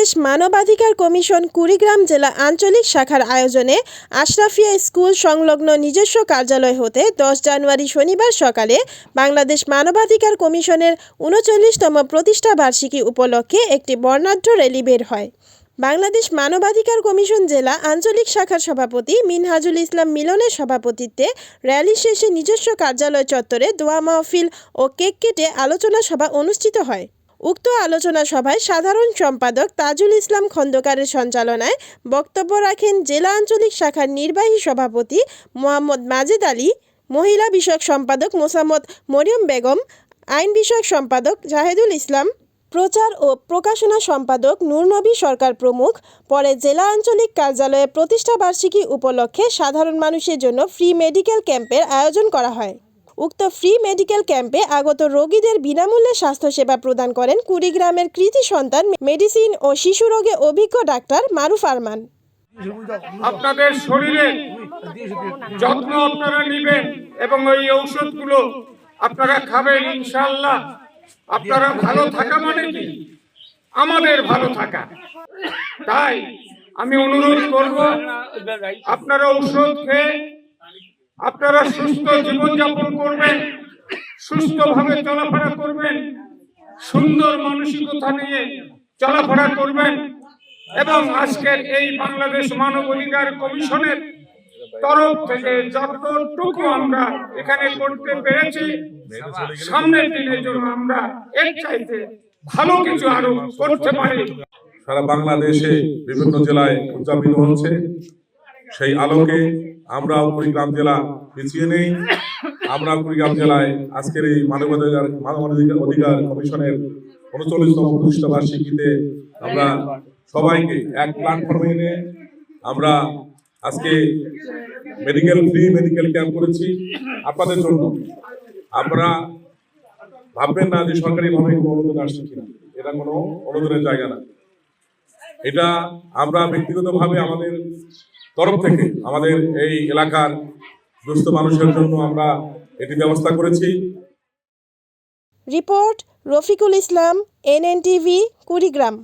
বাংলাদেশ মানবাধিকার কমিশন কুড়িগ্রাম জেলা আঞ্চলিক শাখার আয়োজনে আশরাফিয়া স্কুল সংলগ্ন নিজস্ব কার্যালয় হতে 10 জানুয়ারি শনিবার সকালে বাংলাদেশ মানবাধিকার কমিশনের 39তম প্রতিষ্ঠা বার্ষিকী উপলক্ষে একটি বর্ণাঢ্য র্যালি বের হয়। বাংলাদেশ মানবাধিকার কমিশন জেলা আঞ্চলিক শাখার সভাপতি মিনহাজুল ইসলাম মিলনের সভাপতিত্বে র্যালি শেষে নিজস্ব কার্যালয় চত্বরে দোয়া মাহফিল ও কেক কেটে আলোচনা সভা অনুষ্ঠিত হয়। উক্ত আলোচনা সভায় সাধারণ সম্পাদক তাজুল ইসলাম খন্দকারের সঞ্চালনায় বক্তব্য রাখেন জেলা আঞ্চলিক শাখার নির্বাহী সভাপতি মোহাম্মদ মাজেদ আলী, মহিলা বিষয়ক সম্পাদক মোসাম্মদ মরিয়ম বেগম, আইন বিষয়ক সম্পাদক জাহেদুল ইসলাম, প্রচার ও প্রকাশনা সম্পাদক নূরনবী সরকার প্রমুখ। পরে জেলা আঞ্চলিক কার্যালয়ে প্রতিষ্ঠা বার্ষিকী উপলক্ষে সাধারণ মানুষের জন্য ফ্রি মেডিকেল ক্যাম্পের আয়োজন করা হয়। উক্ত ফ্রি মেডিকেল ক্যাম্পে আগত রোগীদের বিনামূল্যে স্বাস্থ্যসেবা প্রদান করেন কুড়িগ্রামের কৃতি সন্তান মেডিসিন ও শিশু রোগে অভিজ্ঞ ডাক্তার মারুফ আরমান। আপনাদের শরীরে যত্ন আপনারা নেবেন এবং ওই ঔষধগুলো আপনারা খাবেন, ইনশাআল্লাহ আপনারা ভালো থাকা মানে কি আমাদের ভালো থাকা। তাই আমি অনুরোধ করব আপনারা ঔষধ খেয়ে আপনারা সুস্থ জীবনযাপন করবেন, সুস্থভাবে চলাফেরা করবেন, সুন্দর মানসিকতা নিয়ে চলাফেরা করবেন এবং আজকের এই বাংলাদেশ মানবাধিকার কমিশনের তরফ থেকে যতটুকু আমরা এখানে করতে পেরেছি সামনের দিনের জন্য আমরা এর চাইতে ভালো কিছু আরো করতে পারি। সারা বাংলাদেশে বিভিন্ন জেলায় উদযাপিত হচ্ছে। সেই আলোকে আমরা কুড়িগ্রাম জেলা পিছিয়ে নেই। আমরা কুড়িগ্রাম জেলায় আজকের এই মানবাধিকার কমিশনের 39তম প্রতিষ্ঠা বার্ষিকীতে আমরা সবাইকে এক প্ল্যাটফর্মে এনে আমরা আজকে ফ্রি মেডিকেল ক্যাম্প করেছি আপনাদের জন্য। আমরা ভাববেন না যে সরকারিভাবে কোনো অনুদান আসছে কিনা, এটা কোনো অনুদানের জায়গা না। এটা আমরা ব্যক্তিগতভাবে আমাদের তরফ থেকে আমাদের এই এলাকার দুস্থ মানুষের জন্য আমরা এটি ব্যবস্থা করেছি। Report Rafiqul Islam, NNTV, Kurigram.